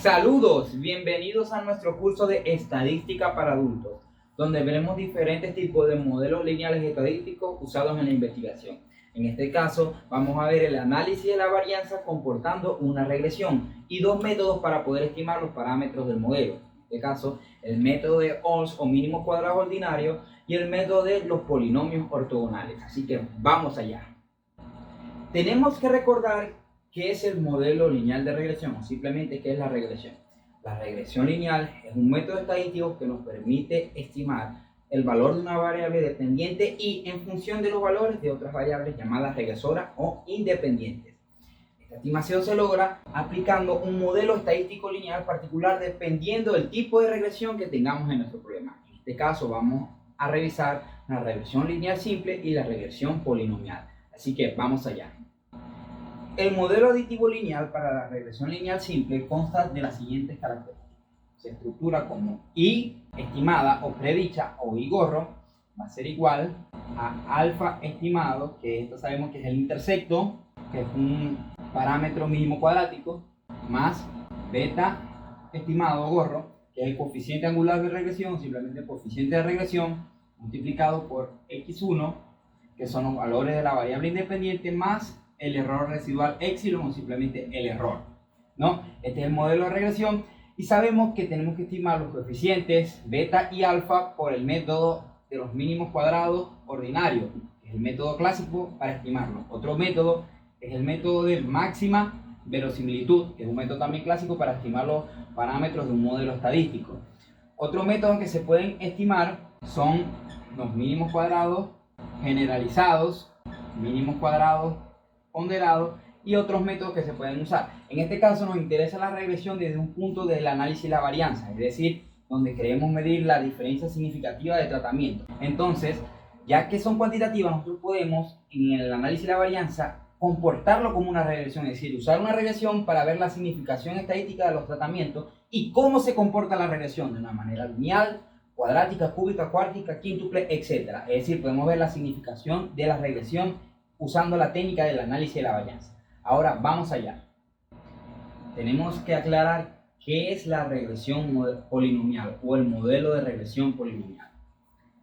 Saludos, bienvenidos a nuestro curso de Estadística para Adultos, donde veremos diferentes tipos de modelos lineales estadísticos usados en la investigación. En este caso, vamos a ver el análisis de la varianza comportando una regresión y dos métodos para poder estimar los parámetros del modelo. En este caso, el método de Olms o mínimos cuadrados ordinarios y el método de los polinomios ortogonales. Así que vamos allá. Tenemos que recordar ¿qué es el modelo lineal de regresión? O simplemente, ¿qué es la regresión? La regresión lineal es un método estadístico que nos permite estimar el valor de una variable dependiente y en función de los valores de otras variables llamadas regresoras o independientes. Esta estimación se logra aplicando un modelo estadístico lineal particular dependiendo del tipo de regresión que tengamos en nuestro problema. En este caso vamos a revisar la regresión lineal simple y la regresión polinomial. Así que vamos allá. El modelo aditivo lineal para la regresión lineal simple consta de las siguientes características. Se estructura como y estimada o predicha o y gorro va a ser igual a alfa estimado, que esto sabemos que es el intersecto, que es un parámetro mínimo cuadrático, más beta estimado o gorro, que es el coeficiente angular de regresión, simplemente el coeficiente de regresión, multiplicado por x1, que son los valores de la variable independiente, más el error residual epsilon o simplemente el error, ¿no? Este es el modelo de regresión y sabemos que tenemos que estimar los coeficientes beta y alfa por el método de los mínimos cuadrados ordinarios, que es el método clásico para estimarlo. Otro método es el método de máxima verosimilitud, que es un método también clásico para estimar los parámetros de un modelo estadístico. Otro método que se pueden estimar son los mínimos cuadrados generalizados, mínimos cuadrados ponderado y otros métodos que se pueden usar. En este caso nos interesa la regresión desde un punto del análisis de la varianza, es decir, donde queremos medir la diferencia significativa de tratamiento. Entonces, ya que son cuantitativas, nosotros podemos en el análisis de la varianza comportarlo como una regresión, es decir, usar una regresión para ver la significación estadística de los tratamientos y cómo se comporta la regresión de una manera lineal, cuadrática, cúbica, cuártica, quíntuple, etc. Es decir, podemos ver la significación de la regresión usando la técnica del análisis de la varianza. Ahora vamos allá. Tenemos que aclarar qué es la regresión polinomial o el modelo de regresión polinomial.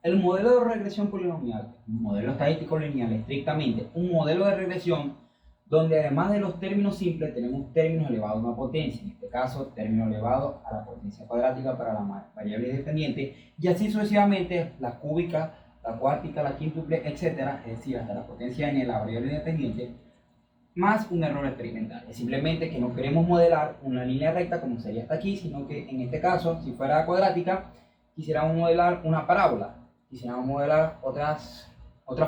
El modelo de regresión polinomial, un modelo estadístico lineal estrictamente, un modelo de regresión donde además de los términos simples tenemos términos elevados a una potencia, en este caso término elevado a la potencia cuadrática para la variable independiente y así sucesivamente la cúbica, la cuártica, la quíntuple, etcétera, es decir, hasta la potencia n, la variable independiente, más un error experimental. Es simplemente que no queremos modelar una línea recta como sería hasta aquí, sino que en este caso, si fuera cuadrática, quisiéramos modelar una parábola, quisiéramos modelar otras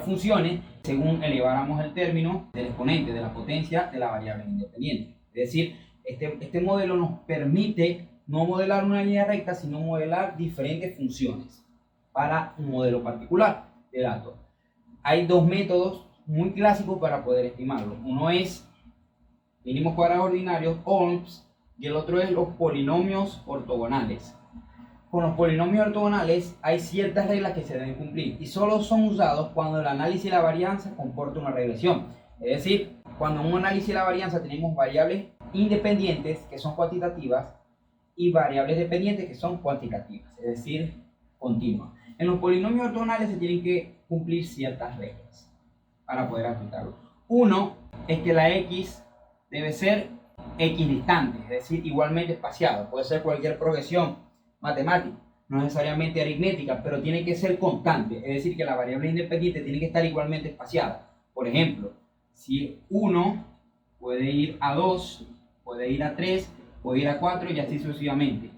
funciones según eleváramos el término del exponente de la potencia de la variable independiente. Es decir, este modelo nos permite no modelar una línea recta, sino modelar diferentes funciones para un modelo particular de datos. Hay dos métodos muy clásicos para poder estimarlo. Uno es mínimos cuadrados ordinarios, Olms, y el otro es los polinomios ortogonales. Con los polinomios ortogonales hay ciertas reglas que se deben cumplir y solo son usados cuando el análisis de la varianza comporta una regresión. Es decir, cuando en un análisis de la varianza tenemos variables independientes que son cuantitativas y variables dependientes que son cuantitativas, es decir, continuas. En los polinomios ortogonales se tienen que cumplir ciertas reglas para poder aplicarlo. Uno es que la x debe ser equidistante, es decir, igualmente espaciada. Puede ser cualquier progresión matemática, no necesariamente aritmética, pero tiene que ser constante, es decir, que la variable independiente tiene que estar igualmente espaciada. Por ejemplo, si 1 puede ir a 2, puede ir a 3, puede ir a 4 y así sucesivamente.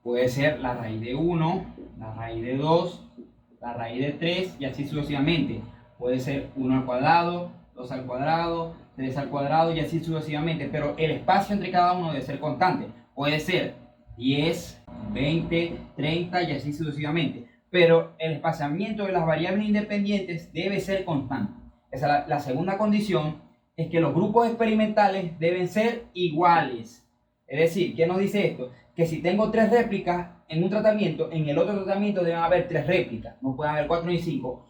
Puede ser la raíz de 1, la raíz de 2, la raíz de 3 y así sucesivamente. Puede ser 1 al cuadrado, 2 al cuadrado, 3 al cuadrado y así sucesivamente. Pero el espacio entre cada uno debe ser constante. Puede ser 10, 20, 30 y así sucesivamente. Pero el espaciamiento de las variables independientes debe ser constante. Esa es la segunda condición, es que los grupos experimentales deben ser iguales. Es decir, ¿qué nos dice esto? Que si tengo 3 réplicas en un tratamiento, en el otro tratamiento deben haber 3 réplicas, no pueden haber 4 ni 5.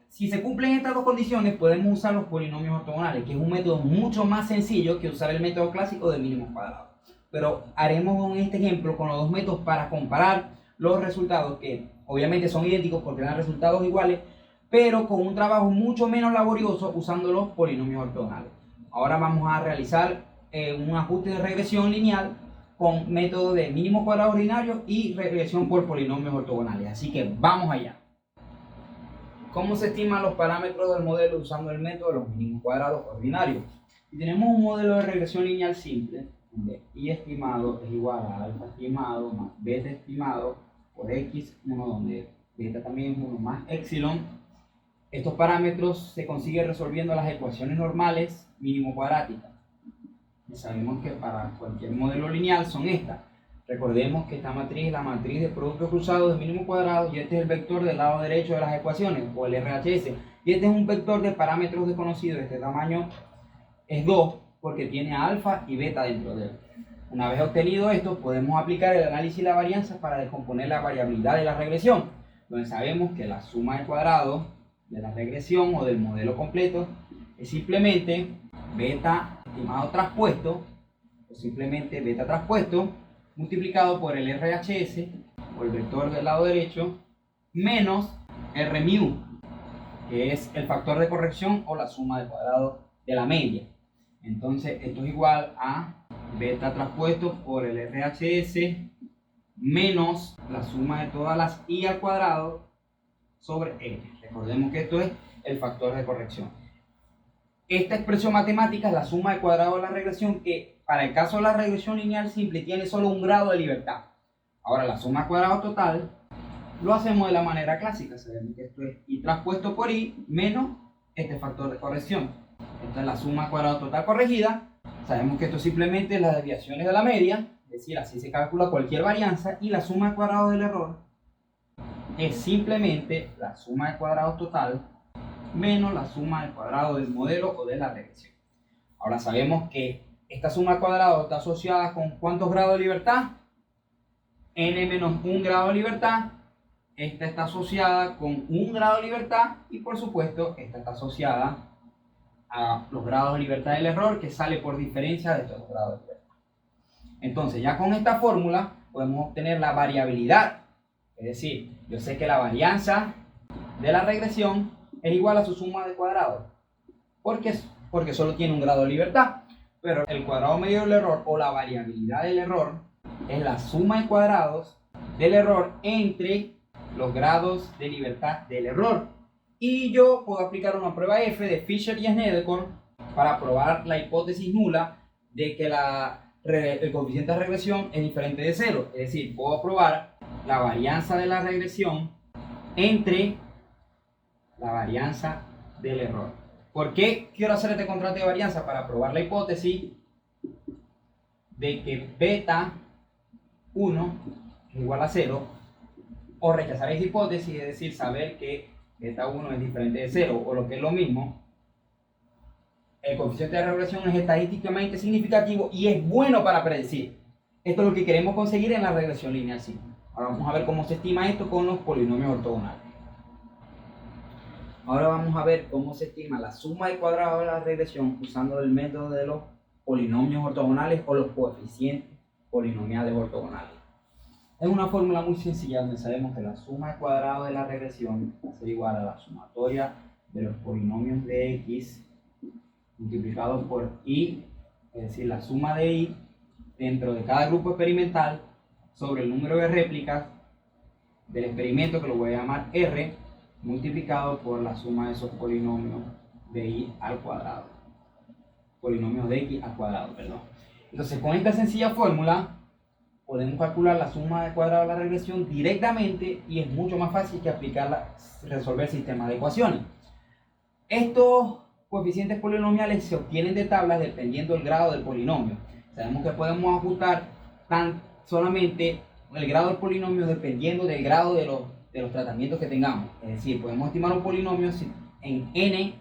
Si se cumplen estas dos condiciones, podemos usar los polinomios ortogonales, que es un método mucho más sencillo que usar el método clásico de mínimos cuadrados. pero haremos este ejemplo con los dos métodos para comparar los resultados, que obviamente son idénticos porque dan resultados iguales, pero con un trabajo mucho menos laborioso usando los polinomios ortogonales. Ahora vamos a realizar un ajuste de regresión lineal con métodos de mínimo cuadrado ordinario y regresión por polinomios ortogonales. Así que vamos allá. ¿Cómo se estiman los parámetros del modelo usando el método de los mínimos cuadrados ordinarios? Si tenemos un modelo de regresión lineal simple, donde y estimado es igual a alfa estimado más beta estimado por x1, donde beta también es 1 más epsilon, estos parámetros se consiguen resolviendo las ecuaciones normales mínimo cuadráticas. Y sabemos que para cualquier modelo lineal son estas. Recordemos que esta matriz es la matriz de productos cruzados de mínimo cuadrado y este es el vector del lado derecho de las ecuaciones, o el RHS. Y este es un vector de parámetros desconocidos. Este tamaño es 2 porque tiene alfa y beta dentro de él. Una vez obtenido esto, podemos aplicar el análisis de la varianza para descomponer la variabilidad de la regresión, donde sabemos que la suma de cuadrados de la regresión o del modelo completo es simplemente beta estimado traspuesto, o simplemente beta traspuesto, multiplicado por el RHS, o el vector del lado derecho, menos R mu, que es el factor de corrección o la suma de cuadrados de la media. Entonces esto es igual a beta traspuesto por el RHS menos la suma de todas las i al cuadrado sobre n. Recordemos que esto es el factor de corrección. Esta expresión matemática es la suma de cuadrados de la regresión, que para el caso de la regresión lineal simple tiene solo un grado de libertad. Ahora la suma de cuadrados total lo hacemos de la manera clásica. Sabemos que esto es i traspuesto por i menos este factor de corrección. Esta es la suma de cuadrados total corregida. Sabemos que esto simplemente es las desviaciones de la media, es decir, así se calcula cualquier varianza, y la suma de cuadrados del error es simplemente la suma de cuadrados total menos la suma de cuadrados del modelo o de la regresión. Ahora sabemos que esta suma de cuadrados está asociada con ¿cuántos grados de libertad? N menos 1 grado de libertad. Esta está asociada con 1 grado de libertad y por supuesto esta está asociada a los grados de libertad del error, que sale por diferencia de estos dos grados de libertad. Entonces ya con esta fórmula podemos obtener la variabilidad. Es decir, yo sé que la varianza de la regresión es igual a su suma de cuadrados. Porque solo tiene un grado de libertad. Pero el cuadrado medio del error o la variabilidad del error es la suma de cuadrados del error entre los grados de libertad del error. Y yo puedo aplicar una prueba F de Fisher y Snedeker para probar la hipótesis nula de que el coeficiente de regresión es diferente de 0. Es decir, puedo probar la varianza de la regresión entre la varianza del error. ¿Por qué quiero hacer este contraste de varianza? Para probar la hipótesis de que beta 1 es igual a 0, o rechazar esa hipótesis, es decir, saber que beta 1 es diferente de 0, o lo que es lo mismo, el coeficiente de regresión es estadísticamente significativo y es bueno para predecir. Esto es lo que queremos conseguir en la regresión lineal simple. Ahora vamos a ver cómo se estima esto con los polinomios ortogonales. Ahora vamos a ver cómo se estima la suma de cuadrados de la regresión usando el método de los polinomios ortogonales o los coeficientes polinomiales ortogonales. Es una fórmula muy sencilla donde sabemos que la suma de cuadrados de la regresión va a ser igual a la sumatoria de los polinomios de x multiplicado por i, es decir, la suma de i dentro de cada grupo experimental sobre el número de réplicas del experimento, que lo voy a llamar R, multiplicado por la suma de esos polinomios de i al cuadrado. Polinomios de x al cuadrado, perdón. Entonces, con esta sencilla fórmula podemos calcular la suma de cuadrados de la regresión directamente y es mucho más fácil que resolver sistemas de ecuaciones. Estos coeficientes polinomiales se obtienen de tablas dependiendo del grado del polinomio. Sabemos que podemos ajustar solamente el grado del polinomio dependiendo del grado de los tratamientos que tengamos. Es decir, podemos estimar un polinomio en n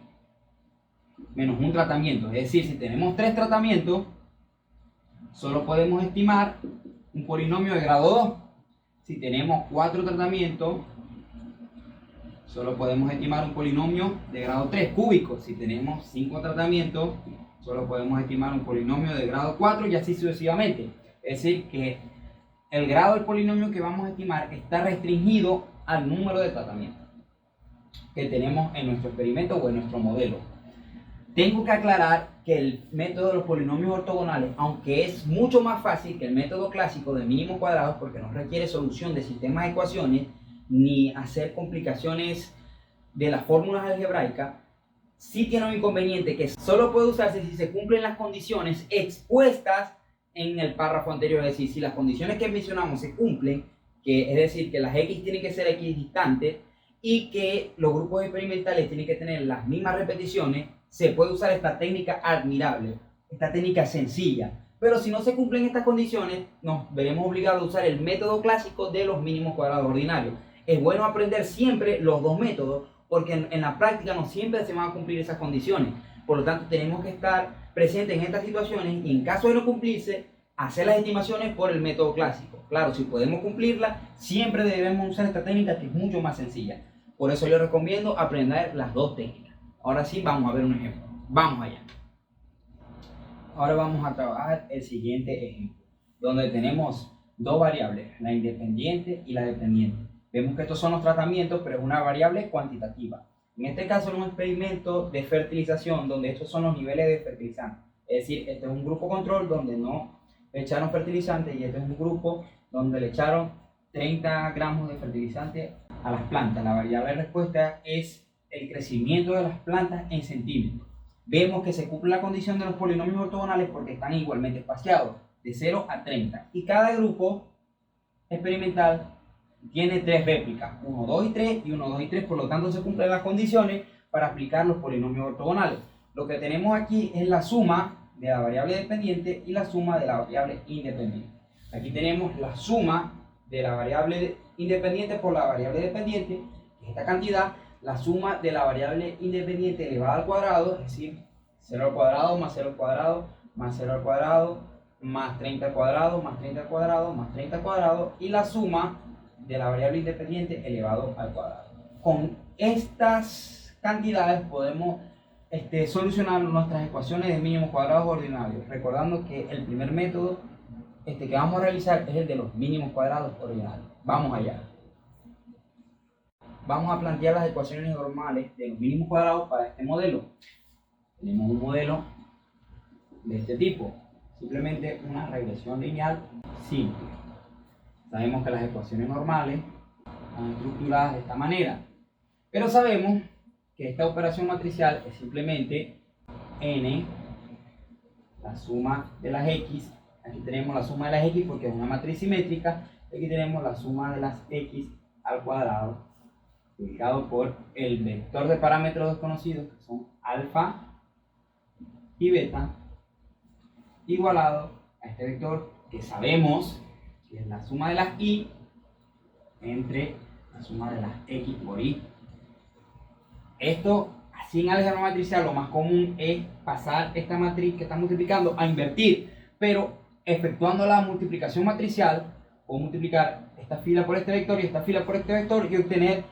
menos un tratamiento. Es decir, si tenemos 3 tratamientos, solo podemos estimar un polinomio de grado 2. Si tenemos 4 tratamientos, solo podemos estimar un polinomio de grado 3 cúbico. Si tenemos 5 tratamientos, solo podemos estimar un polinomio de grado 4 y así sucesivamente. Es decir, que el grado del polinomio que vamos a estimar está restringido al número de tratamientos que tenemos en nuestro experimento o en nuestro modelo. Tengo que aclarar que el método de los polinomios ortogonales, aunque es mucho más fácil que el método clásico de mínimos cuadrados, porque no requiere solución de sistemas de ecuaciones ni hacer complicaciones de las fórmulas algebraicas, sí tiene un inconveniente que solo puede usarse si se cumplen las condiciones expuestas en el párrafo anterior. Es decir, si las condiciones que mencionamos se cumplen, que es decir, que las x tienen que ser equidistantes y que los grupos experimentales tienen que tener las mismas repeticiones, se puede usar esta técnica admirable, esta técnica sencilla. Pero si no se cumplen estas condiciones, nos veremos obligados a usar el método clásico de los mínimos cuadrados ordinarios. Es bueno aprender siempre los dos métodos, porque en la práctica no siempre se van a cumplir esas condiciones. Por lo tanto, tenemos que estar presentes en estas situaciones y en caso de no cumplirse, hacer las estimaciones por el método clásico. Claro, si podemos cumplirla, siempre debemos usar esta técnica que es mucho más sencilla. Por eso yo recomiendo aprender las dos técnicas. Ahora sí, vamos a ver un ejemplo. Vamos allá. Ahora vamos a trabajar el siguiente ejemplo, donde tenemos dos variables, la independiente y la dependiente. Vemos que estos son los tratamientos, pero es una variable cuantitativa. En este caso es un experimento de fertilización, donde estos son los niveles de fertilizante. Es decir, este es un grupo control donde no le echaron fertilizante y este es un grupo donde le echaron 30 gramos de fertilizante a las plantas. La variable de respuesta es el crecimiento de las plantas en centímetros. Vemos que se cumple la condición de los polinomios ortogonales porque están igualmente espaciados, de 0 a 30. Y cada grupo experimental tiene 3 réplicas, 1, 2 y 3 y 1, 2 y 3, por lo tanto se cumplen las condiciones para aplicar los polinomios ortogonales. Lo que tenemos aquí es la suma de la variable dependiente y la suma de la variable independiente. Aquí tenemos la suma de la variable independiente por la variable dependiente, que es esta cantidad, la suma de la variable independiente elevada al cuadrado, es decir, 0 al cuadrado más 0 al cuadrado más 0 al cuadrado más 30 al cuadrado más 30 al cuadrado más 30 al cuadrado, y la suma de la variable independiente elevado al cuadrado. Con estas cantidades podemos solucionar nuestras ecuaciones de mínimos cuadrados ordinarios, recordando que el primer método que vamos a realizar es el de los mínimos cuadrados ordinarios. Vamos allá. Vamos a plantear las ecuaciones normales de los mínimos cuadrados para este modelo. Tenemos un modelo de este tipo, simplemente una regresión lineal simple. Sabemos que las ecuaciones normales están estructuradas de esta manera, pero sabemos que esta operación matricial es simplemente n, la suma de las x. Aquí tenemos la suma de las x porque es una matriz simétrica. Aquí tenemos la suma de las x al cuadrado, multiplicado por el vector de parámetros desconocidos, que son alfa y beta, igualado a este vector que sabemos que es la suma de las y entre la suma de las x por y. Esto, así en álgebra matricial, lo más común es pasar esta matriz que está multiplicando a invertir, pero efectuando la multiplicación matricial, puedo multiplicar esta fila por este vector y esta fila por este vector y obtener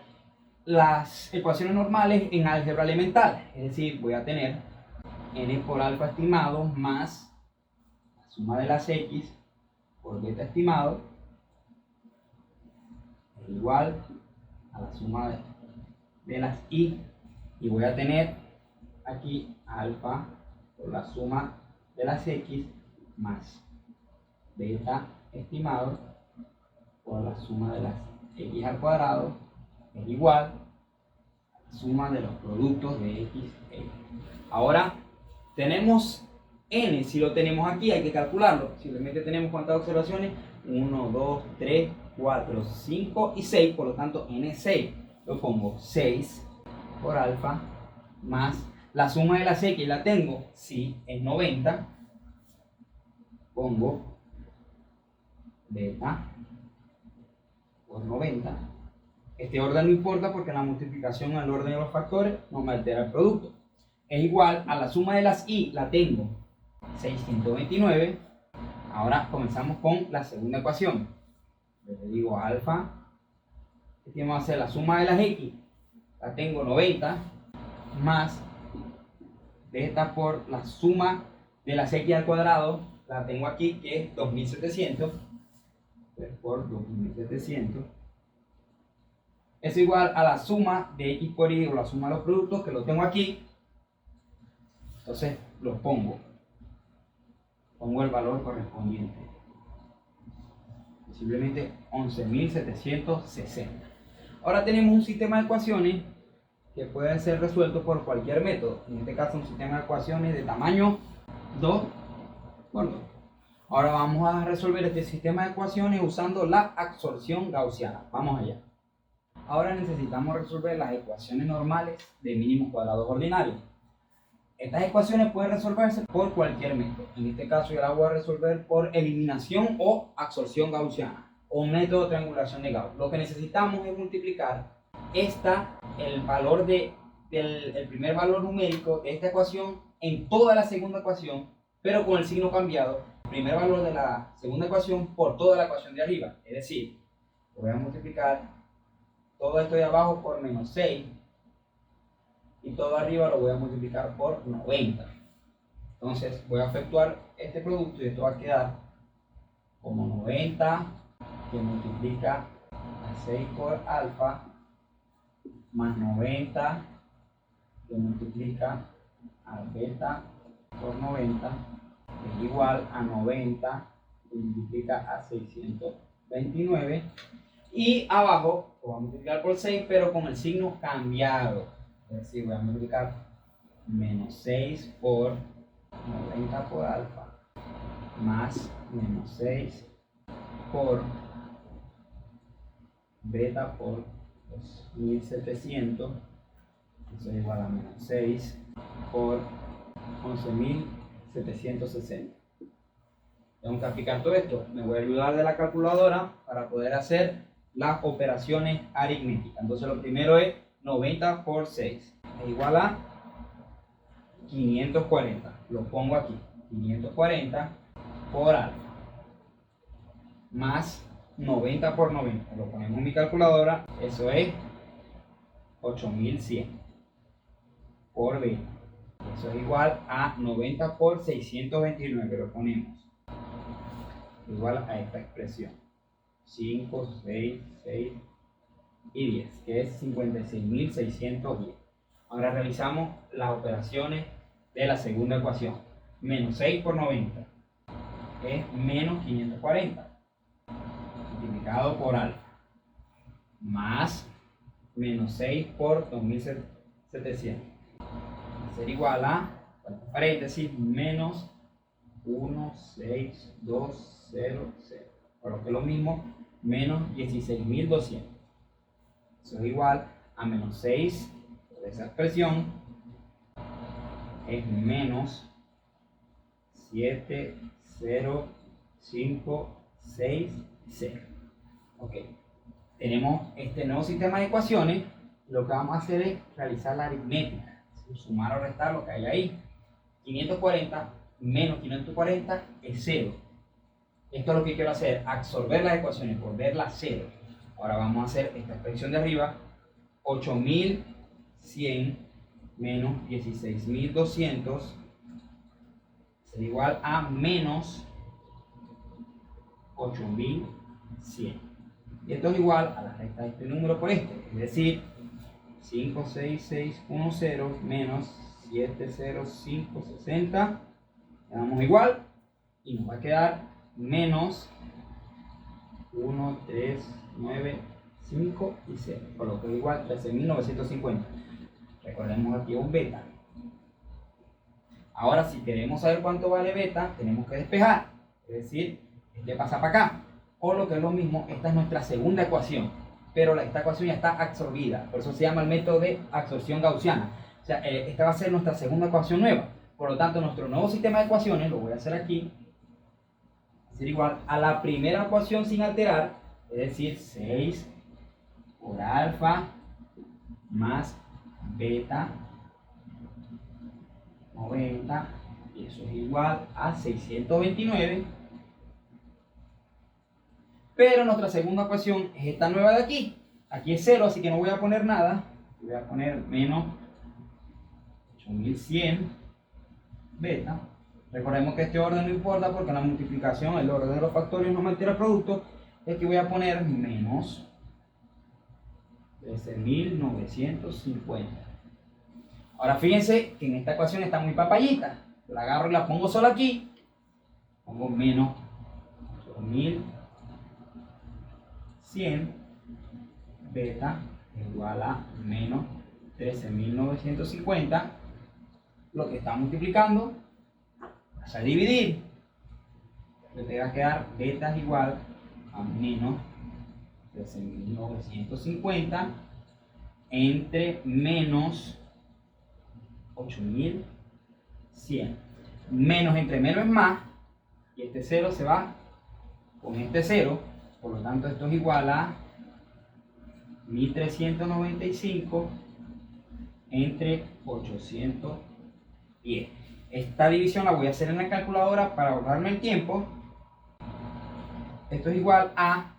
las ecuaciones normales en álgebra elemental. Es decir, voy a tener n por alfa estimado más la suma de las x por beta estimado es igual a la suma de las y voy a tener aquí alfa por la suma de las x más beta estimado por la suma de las x al cuadrado es igual a la suma de los productos de x e y. Ahora tenemos n, si lo tenemos aquí hay que calcularlo. Simplemente tenemos cuántas observaciones, 1, 2, 3, 4, 5 y 6, por lo tanto n es 6. Lo pongo 6 por alfa más la suma de las x, la tengo, sí, es 90. Pongo beta por 90. Este orden no importa porque la multiplicación al orden de los factores no me altera el producto. Es igual a la suma de las y, la tengo, 629. Ahora comenzamos con la segunda ecuación. Yo le digo alfa, que vamos a hacer la suma de las x, la tengo 90, más beta por la suma de las x al cuadrado, la tengo aquí, que es 2700 por 2700. Es igual a la suma de X por Y, o la suma de los productos, que lo tengo aquí. Entonces los pongo el valor correspondiente, simplemente 11.760. Ahora tenemos un sistema de ecuaciones que puede ser resuelto por cualquier método. En este caso, un sistema de ecuaciones de tamaño 2 por 2. Ahora vamos a resolver este sistema de ecuaciones usando la absorción gaussiana. Vamos allá. Ahora necesitamos resolver las ecuaciones normales de mínimos cuadrados ordinarios. Estas ecuaciones pueden resolverse por cualquier método. En este caso yo las voy a resolver por eliminación o absorción gaussiana, o un método de triangulación de Gauss. Lo que necesitamos es multiplicar el valor el primer valor numérico de esta ecuación en toda la segunda ecuación, pero con el signo cambiado. El primer valor de la segunda ecuación por toda la ecuación de arriba. Es decir, voy a multiplicar todo esto de abajo por menos 6. Y todo arriba lo voy a multiplicar por 90. Entonces voy a efectuar este producto y esto va a quedar como 90 que multiplica a 6 por alfa más 90 que multiplica a beta por 90 es igual a 90 que multiplica a 629. Y abajo lo voy a multiplicar por 6, pero con el signo cambiado. Es decir, voy a multiplicar menos 6 por 90 por alfa más menos 6 por beta por 2700. Eso es igual a menos 6 por 11.760. Tengo que aplicar todo esto. Me voy a ayudar de la calculadora para poder hacer las operaciones aritméticas. Entonces lo primero es 90 por 6 es igual a 540. Lo pongo aquí. 540 por alfa más 90 por 90. Lo ponemos en mi calculadora. Eso es 8100 por beta. Eso es igual a 90 por 629. Lo ponemos igual a esta expresión. 5, 6, 6 y 10, que es 56.610. Ahora realizamos las operaciones de la segunda ecuación. Menos 6 por 90 es menos 540 multiplicado por alfa más menos 6 por 2700 va a ser igual a, paréntesis, menos 1, 6, 2, 0, 0. Por lo que es lo mismo, menos 16.200. Eso es igual a menos 6, por esa expresión, es menos 7, 0, 5, 6, 0. Ok. Tenemos este nuevo sistema de ecuaciones. Lo que vamos a hacer es realizar la aritmética. Sumar o restar lo que hay ahí. 540 menos 540 es 0. Esto es lo que quiero hacer, absorber las ecuaciones, volverlas 0. Ahora vamos a hacer esta expresión de arriba, 8100 menos 16.200 es igual a menos 8100. Y esto es igual a la recta de este número por este, es decir, 56610 menos 70560, le damos igual y nos va a quedar menos 1, 3, 9, 5 y 0, por lo que es igual 13.950. Recordemos aquí un beta. Ahora, si queremos saber cuánto vale beta, tenemos que despejar, es decir, este pasa para acá. O lo que es lo mismo, esta es nuestra segunda ecuación, pero esta ecuación ya está absorbida, por eso se llama el método de absorción gaussiana. O sea, esta va a ser nuestra segunda ecuación nueva. Por lo tanto, nuestro nuevo sistema de ecuaciones, lo voy a hacer aquí, va a ser igual a la primera ecuación sin alterar, es decir, 6 por alfa más beta 90, y eso es igual a 629. Pero nuestra segunda ecuación es esta nueva de aquí. Aquí es 0, así que no voy a poner nada. Voy a poner menos 8100 beta Recordemos que este orden no importa porque en la multiplicación el orden de los factorios no me altera el producto. Aquí voy a poner menos 13.950. Ahora fíjense que en esta ecuación está muy papayita. La agarro y la pongo solo aquí. Pongo menos 8.100 beta igual a menos 13.950. Lo que está multiplicando, vas a dividir. Te va a quedar beta igual a menos 13.950 entre menos 8.100. Menos entre menos es más, y este 0 se va con este 0, por lo tanto esto es igual a 1.395 entre 810. Esta división la voy a hacer en la calculadora para ahorrarme el tiempo. Esto es igual a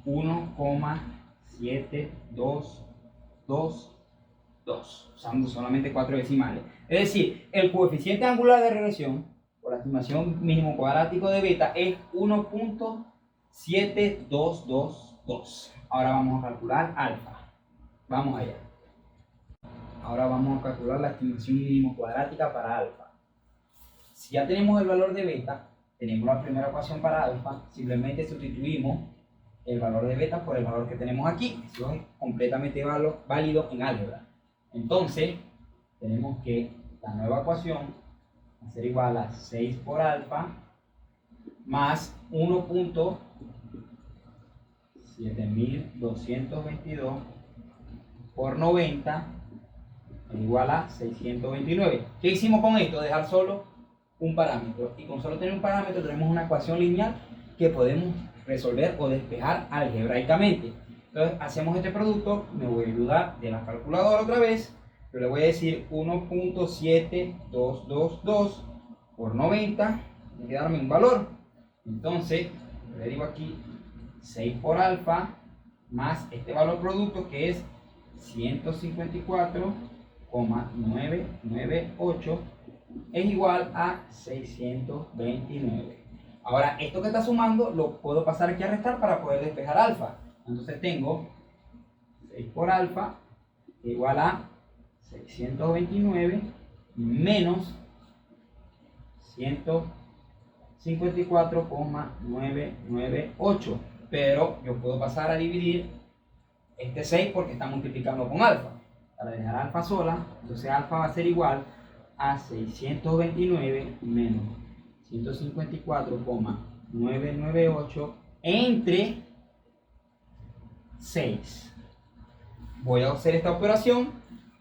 1,7222, usando solamente 4 decimales. Es decir, el coeficiente angular de regresión, por la estimación mínimo cuadrático de beta, es 1,7222. Ahora vamos a calcular alfa. Vamos allá. Ahora vamos a calcular la estimación mínimo cuadrática para alfa. Si ya tenemos el valor de beta, tenemos la primera ecuación para alfa, simplemente sustituimos el valor de beta por el valor que tenemos aquí. Eso es completamente válido en álgebra. Entonces, tenemos que la nueva ecuación va a ser igual a 6 por alfa más 1.7222 por 90 es igual a 629. ¿Qué hicimos con esto? Dejar solo un parámetro. Y con solo tener un parámetro tenemos una ecuación lineal que podemos resolver o despejar algebraicamente. Entonces hacemos este producto. Me voy a ayudar de la calculadora otra vez. Yo le voy a decir 1,7222 por 90. Voy a quedarme un valor. Entonces le digo aquí 6 por alfa más este valor producto que es 154,998 es igual a 629. Ahora, esto que está sumando lo puedo pasar aquí a restar para poder despejar alfa. Entonces tengo 6 por alfa igual a 629 menos 154,998. Pero yo puedo pasar a dividir este 6 porque está multiplicando con alfa. Para dejar alfa sola, entonces alfa va a ser igual a 629 menos 154,998 entre 6. Voy a hacer esta operación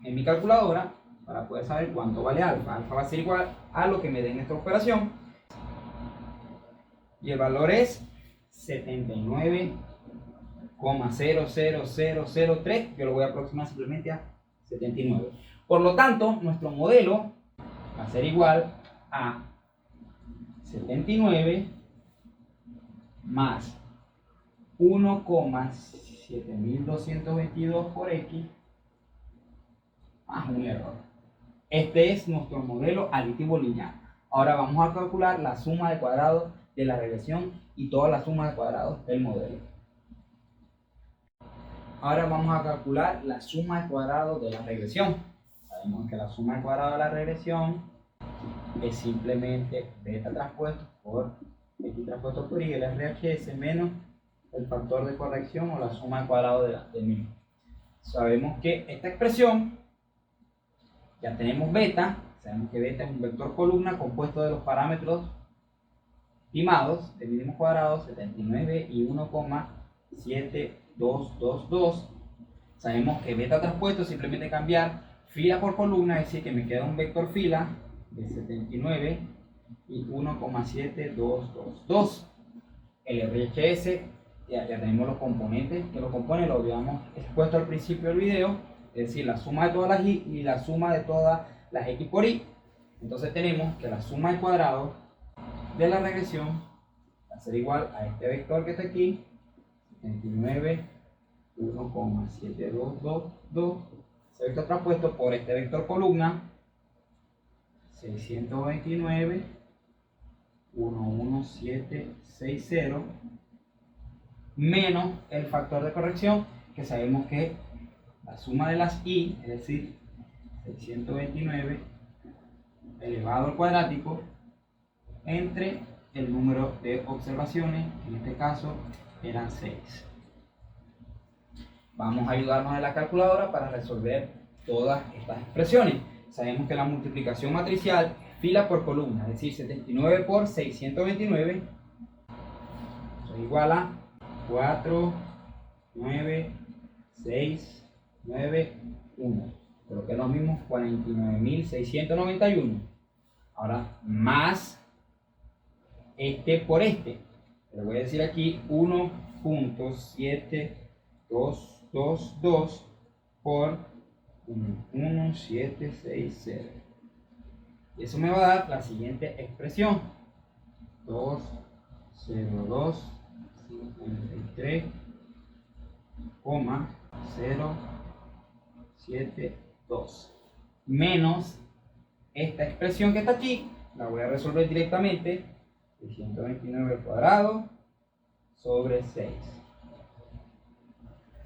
en mi calculadora para poder saber cuánto vale alfa. Alfa va a ser igual a lo que me den esta operación. Y el valor es 79,00003. Yo lo voy a aproximar simplemente a 79. Por lo tanto, nuestro modelo va a ser igual a 79 más 1,7222 por x más un error. Este es nuestro modelo aditivo lineal. Ahora vamos a calcular la suma de cuadrados de la regresión y toda la suma de cuadrados del modelo. Ahora vamos a calcular la suma de cuadrados de la regresión. Sabemos que la suma de cuadrados de la regresión es simplemente beta transpuesto por x transpuesto por y el RHS menos el factor de corrección o la suma de cuadrados del mismo. Sabemos que esta expresión, ya tenemos beta, sabemos que beta es un vector columna compuesto de los parámetros estimados del mínimo cuadrado 79 y 1,7222. Sabemos que beta transpuesto es simplemente cambiar fila por columna, es decir que me queda un vector fila de 79 y 1,7222. El RHS, ya tenemos los componentes que lo componen, lo habíamos expuesto al principio del video, es decir, la suma de todas las y y la suma de todas las x por y. Entonces tenemos que la suma de cuadrados de la regresión va a ser igual a este vector que está aquí, 79, 1,7222, ese vector transpuesto por este vector columna, 629, 11760 menos el factor de corrección, que sabemos que la suma de las i, es decir, 629 elevado al cuadrático entre el número de observaciones, en este caso eran 6. Vamos a ayudarnos de la calculadora para resolver todas estas expresiones. Sabemos que la multiplicación matricial es fila por columna, es decir, 79 por 629, eso es igual a 4, 9, 6, 9, 1. Creo que es lo mismo, 49.691. Ahora, más este por este. Le voy a decir aquí 1.7222 por 1760. Y eso me va a dar la siguiente expresión. 202.53,072 menos esta expresión que está aquí. La voy a resolver directamente. 629 al cuadrado sobre 6.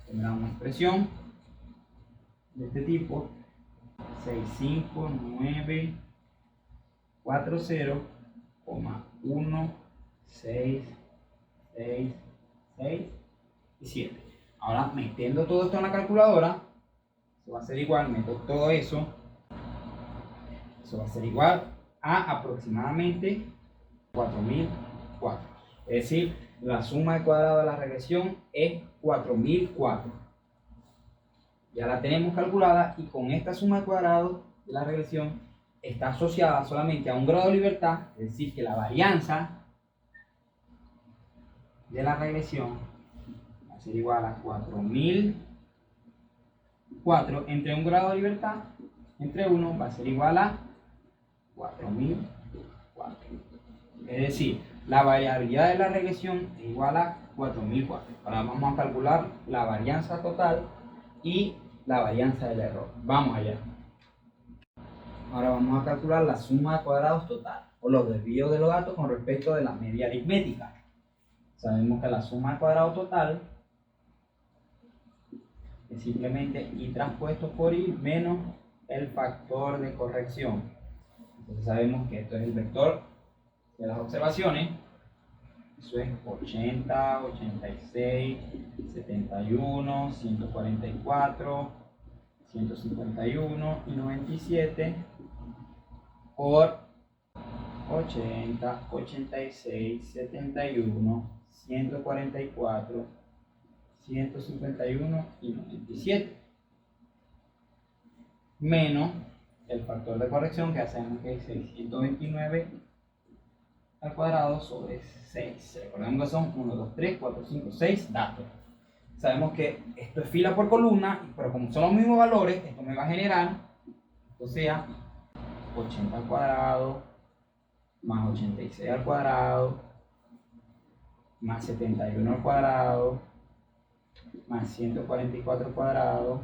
Tendrá una expresión de este tipo: 65940,1666 y 7. Ahora, metiendo todo esto en la calculadora, eso va a ser igual, meto todo eso, va a ser igual a aproximadamente 4004. Es decir, la suma de cuadrado de la regresión es 4004. Ya la tenemos calculada, y con esta suma de cuadrado de la regresión está asociada solamente a un grado de libertad, es decir, que la varianza de la regresión va a ser igual a 4004 entre un grado de libertad entre 1 va a ser igual a 4004. Es decir, la variabilidad de la regresión es igual a 4004. Ahora vamos a calcular la varianza total y la varianza del error. Vamos allá. Ahora vamos a calcular la suma de cuadrados total, o los desvíos de los datos con respecto de la media aritmética. Sabemos que la suma de cuadrados total es simplemente i transpuesto por i menos el factor de corrección. Entonces sabemos que esto es el vector de las observaciones. Eso es 80, 86, 71, 144, 151 y 97 por 80, 86, 71, 144, 151 y 97 menos el factor de corrección, que hacemos que es 629 al cuadrado sobre 6. Recordemos que son 1, 2, 3, 4, 5, 6 datos. Sabemos que esto es fila por columna, pero como son los mismos valores, esto me va a generar, o sea, 80 al cuadrado, más 86 al cuadrado, más 71 al cuadrado, más 144 al cuadrado,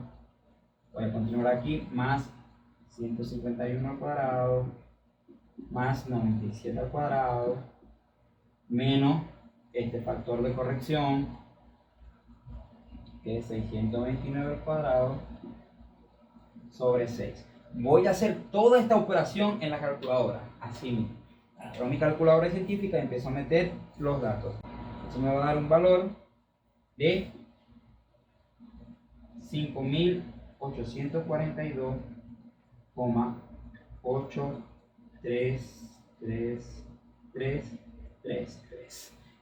voy a continuar aquí, más 151 al cuadrado, más 97 al cuadrado, menos este factor de corrección, que es 629 al cuadrado, sobre 6. Voy a hacer toda esta operación en la calculadora, así mismo. Agarro mi calculadora científica y empiezo a meter los datos. Eso me va a dar un valor de 5.842,83333. Es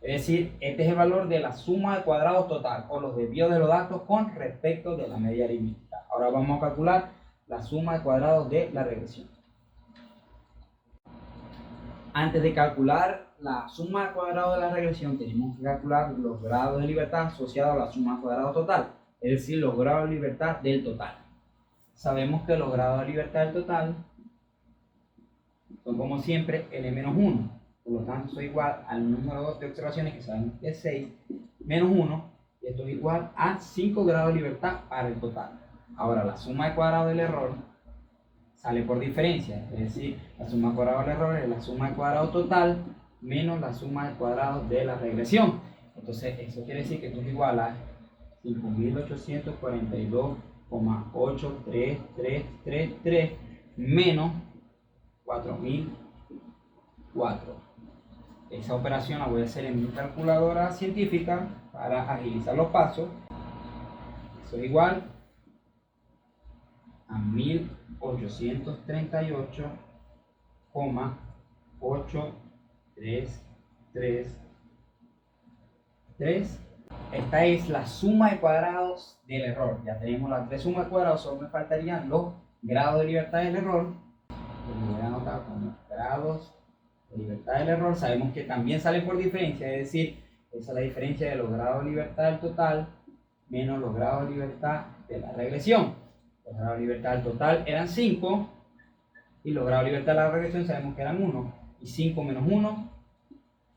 decir, este es el valor de la suma de cuadrados total, o los desvíos de los datos con respecto de la media aritmética. Ahora vamos a calcular la suma de cuadrados de la regresión. Antes de calcular la suma de cuadrados de la regresión, tenemos que calcular los grados de libertad asociados a la suma de cuadrados total, es decir, los grados de libertad del total. Sabemos que los grados de libertad del total son, como siempre, n-1. Por lo tanto, eso es igual al número de observaciones, que sabemos que es 6, menos 1, y esto es igual a 5 grados de libertad para el total. Ahora, la suma de cuadrados del error sale por diferencia, es decir, la suma de cuadrados del error es la suma de cuadrado total menos la suma de cuadrados de la regresión. Entonces, eso quiere decir que esto es igual a 5.842,83333 menos 4.004. Esa operación la voy a hacer en mi calculadora científica para agilizar los pasos. Eso es igual a 1.838,833. Esta es la suma de cuadrados del error. Ya tenemos las tres sumas de cuadrados, solo me faltarían los grados de libertad del error. Lo voy a anotar como grados de libertad del error. Sabemos que también sale por diferencia, es decir, esa es la diferencia de los grados de libertad del total menos los grados de libertad de la regresión. Los grados de libertad del total eran 5 y los grados de libertad de la regresión sabemos que eran 1. Y 5 menos 1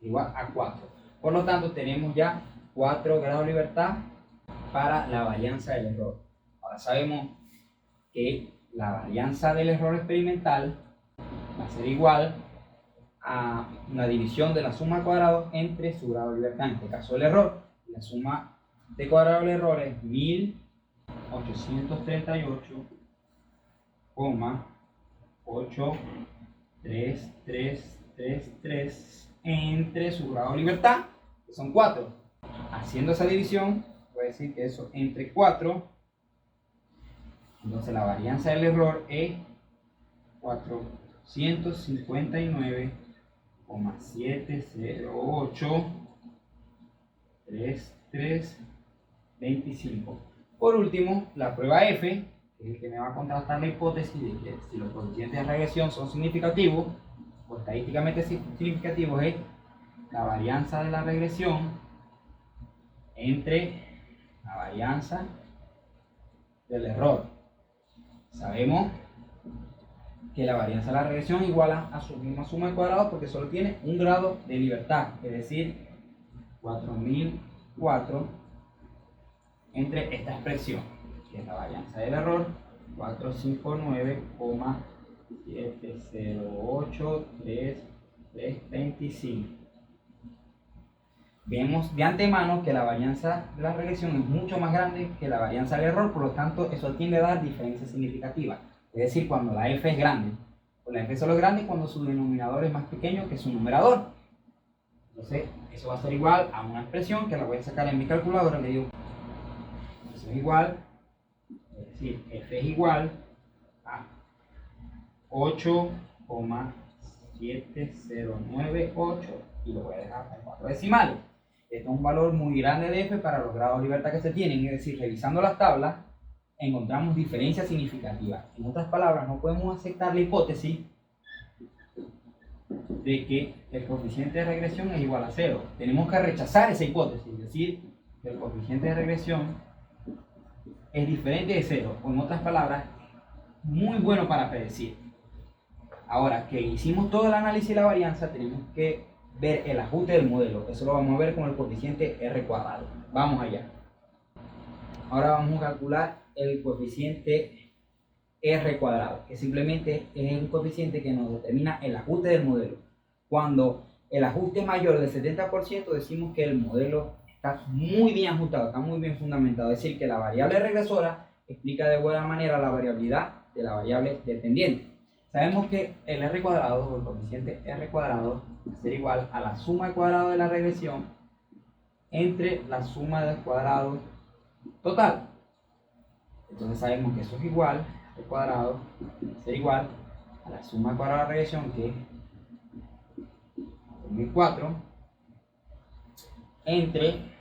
igual a 4. Por lo tanto, tenemos ya 4 grados de libertad para la varianza del error. Ahora sabemos que la varianza del error experimental va a ser igual a una división de la suma de cuadrados entre su grado de libertad, en este caso el error. La suma de cuadrados del error es 1.838,83333 entre su grado de libertad, que son 4. Haciendo esa división, voy a decir que eso entre 4, entonces la varianza del error es 459,7083325. Por último, la prueba F, que es el que me va a contrastar la hipótesis de que si los coeficientes de regresión son significativos o estadísticamente significativos, es la varianza de la regresión entre la varianza del error. Sabemos que la varianza de la regresión iguala a su misma suma de cuadrados porque solo tiene un grado de libertad, es decir, 4004 entre esta expresión, que es la varianza del error, 459,7083325. Vemos de antemano que la varianza de la regresión es mucho más grande que la varianza del error, por lo tanto eso tiende a dar diferencia significativa. Es decir, cuando la f es grande. Pues la f solo es grande cuando su denominador es más pequeño que su numerador. Entonces, eso va a ser igual a una expresión que la voy a sacar en mi calculadora. Le digo, eso es igual, es decir, f es igual a 8,7098 y lo voy a dejar en 4 decimales. Esto es un valor muy grande de f para los grados de libertad que se tienen, es decir, revisando las tablas encontramos diferencias significativas. En otras palabras, no podemos aceptar la hipótesis de que el coeficiente de regresión es igual a 0. Tenemos que rechazar esa hipótesis, es decir, que el coeficiente de regresión es diferente de 0, o en otras palabras, muy bueno para predecir. Ahora que hicimos todo el análisis de la varianza, tenemos que ver el ajuste del modelo. Eso lo vamos a ver con el coeficiente r cuadrado. Vamos allá. Ahora vamos a calcular el coeficiente r cuadrado, que simplemente es un coeficiente que nos determina el ajuste del modelo. Cuando el ajuste es mayor del 70%, decimos que el modelo está muy bien ajustado, está muy bien fundamentado. Es decir, que la variable regresora explica de buena manera la variabilidad de la variable dependiente. Sabemos que el r cuadrado, o el coeficiente r cuadrado, va a ser igual a la suma de cuadrados de la regresión entre la suma de cuadrados total. Entonces sabemos que eso es igual, r cuadrado va a ser igual a la suma de cuadrados de la regresión, que es 2004, entre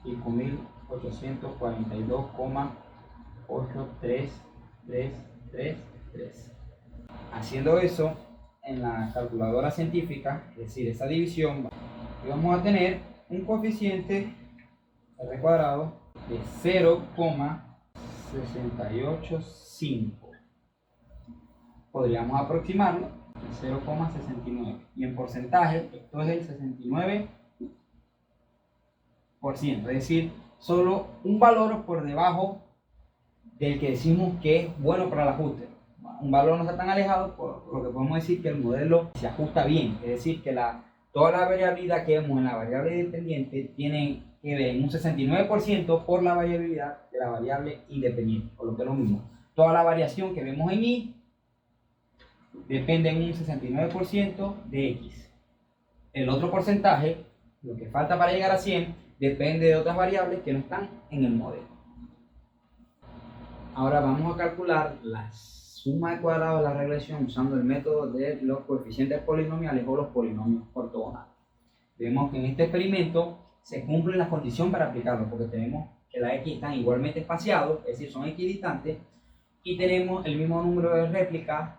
5.842,83333. Haciendo eso en la calculadora científica, es decir, esa división, vamos a tener un coeficiente r cuadrado de 0,685. Podríamos aproximarlo a 0,69. Y en porcentaje, esto es el 69%. Es decir, solo un valor por debajo del que decimos que es bueno para el ajuste. un valor no está tan alejado, por lo que podemos decir que el modelo se ajusta bien. Es decir, que toda la variabilidad que vemos en la variable dependiente tiene que ver en un 69% por la variabilidad de la variable independiente, por lo que es lo mismo. Toda la variación que vemos en y depende en un 69% de x. El otro porcentaje, lo que falta para llegar a 100, depende de otras variables que no están en el modelo. Ahora vamos a calcular la suma de cuadrados de la regresión usando el método de los coeficientes polinomiales o los polinomios ortogonales. Vemos que en este experimento se cumplen las condiciones para aplicarlo, porque tenemos que las x están igualmente espaciados, es decir, son equidistantes, y tenemos el mismo número de réplicas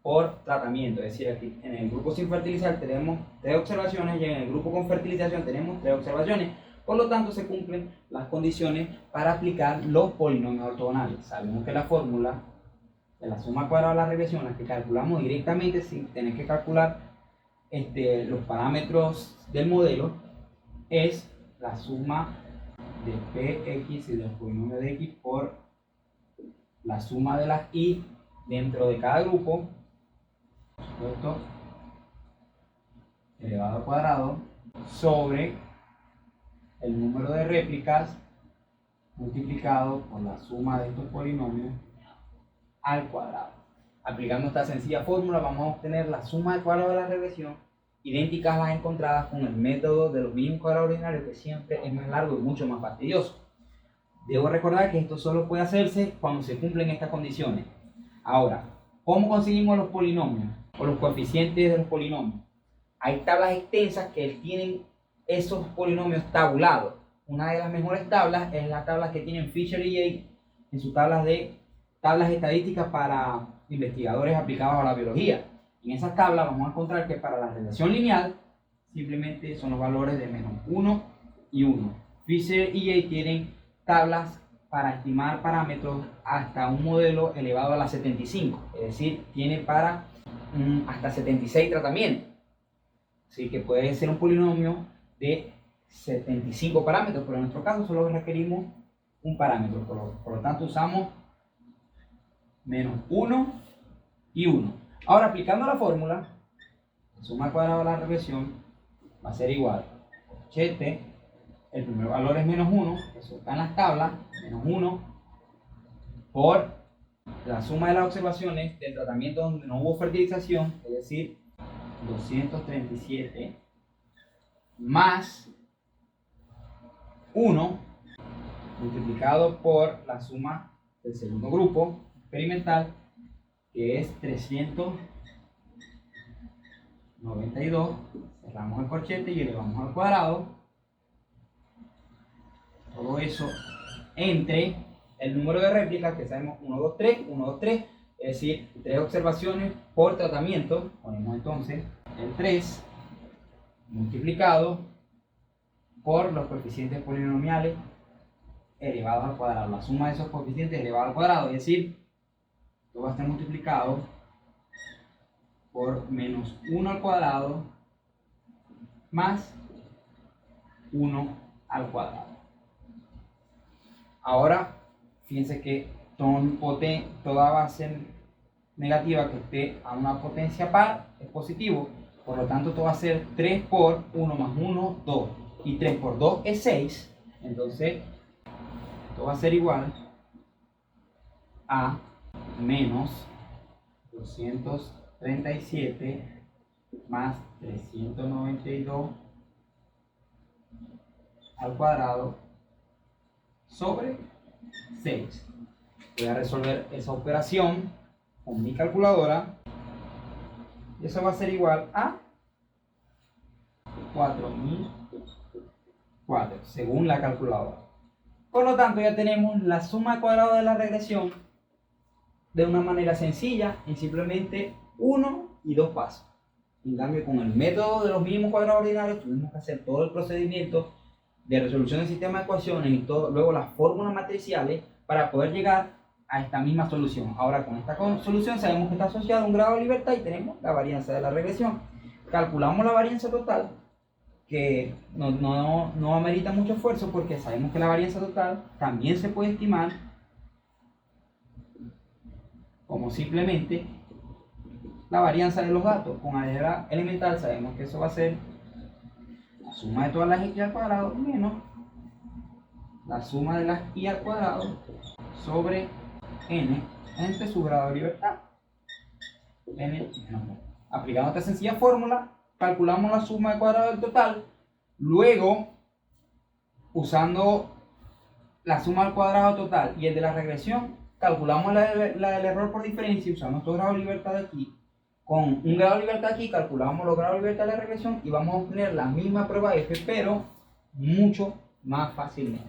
por tratamiento. Es decir, aquí en el grupo sin fertilizar tenemos 3 observaciones y en el grupo con fertilización tenemos 3 observaciones. Por lo tanto, se cumplen las condiciones para aplicar los polinomios ortogonales. Sabemos que la fórmula de la suma cuadrada de la regresión, la que calculamos directamente sin tener que calcular los parámetros del modelo, es la suma de px y del polinomio de x por la suma de las y dentro de cada grupo, por supuesto, elevado al cuadrado, sobre el número de réplicas multiplicado por la suma de estos polinomios al cuadrado. Aplicando esta sencilla fórmula vamos a obtener la suma de cuadrados de la regresión idénticas a las encontradas con el método de los mínimos cuadrados ordinarios, que siempre es más largo y mucho más fastidioso. Debo recordar que esto solo puede hacerse cuando se cumplen estas condiciones. Ahora, ¿cómo conseguimos los polinomios o los coeficientes de los polinomios? Hay tablas extensas que tienen esos polinomios tabulados. Una de las mejores tablas es la tabla que tienen Fisher y Yates en sus tablas estadísticas para investigadores aplicados a la biología. En esas tablas vamos a encontrar que para la relación lineal simplemente son los valores de menos 1 y 1. Fisher y Yates tienen tablas para estimar parámetros hasta un modelo elevado a la 75, es decir, tiene para hasta 76 tratamientos. Así que puede ser un polinomio de 75 parámetros, pero en nuestro caso solo requerimos un parámetro, por lo tanto usamos menos 1 y 1. Ahora, aplicando la fórmula, la suma cuadrada de la regresión va a ser igual a coeficiente, el primer valor es menos 1, eso está en las tablas, menos 1, por la suma de las observaciones del tratamiento donde no hubo fertilización, es decir, 237 más 1 multiplicado por la suma del segundo grupo experimental, que es 392, cerramos el corchete y elevamos al cuadrado, todo eso entre el número de réplicas que sabemos 1, 2, 3, 1, 2, 3, es decir, 3 observaciones por tratamiento. Ponemos entonces el 3 multiplicado por los coeficientes polinomiales elevados al cuadrado, la suma de esos coeficientes elevado al cuadrado, es decir, esto va a estar multiplicado por menos 1 al cuadrado más 1 al cuadrado. Ahora, fíjense que toda base negativa que esté a una potencia par es positivo. Por lo tanto, esto va a ser 3 por 1 más 1, 2. Y 3 por 2 es 6. Entonces, esto va a ser igual a menos 237 más 392 al cuadrado sobre 6. Voy a resolver esa operación con mi calculadora y eso va a ser igual a 4004 según la calculadora. Por lo tanto, ya tenemos la suma cuadrada de la regresión de una manera sencilla en simplemente 1 y 2 pasos. En cambio, con el método de los mínimos cuadrados ordinarios tuvimos que hacer todo el procedimiento de resolución del sistema de ecuaciones y luego las fórmulas matriciales para poder llegar a esta misma solución. Ahora, con esta solución sabemos que está asociada a un grado de libertad y tenemos la varianza de la regresión. Calculamos la varianza total, que no amerita mucho esfuerzo porque sabemos que la varianza total también se puede estimar como simplemente la varianza de los datos. Con álgebra elemental sabemos que eso va a ser la suma de todas las x al cuadrado menos la suma de las y al cuadrado sobre n entre su grado de libertad. N menos 1. Aplicando esta sencilla fórmula, calculamos la suma de cuadrado del total. Luego, usando la suma al cuadrado total y el de la regresión, calculamos la del error por diferencia usando estos grados de libertad de aquí. Con un grado de libertad aquí, calculamos los grados de libertad de la regresión y vamos a obtener la misma prueba F, pero mucho más fácilmente.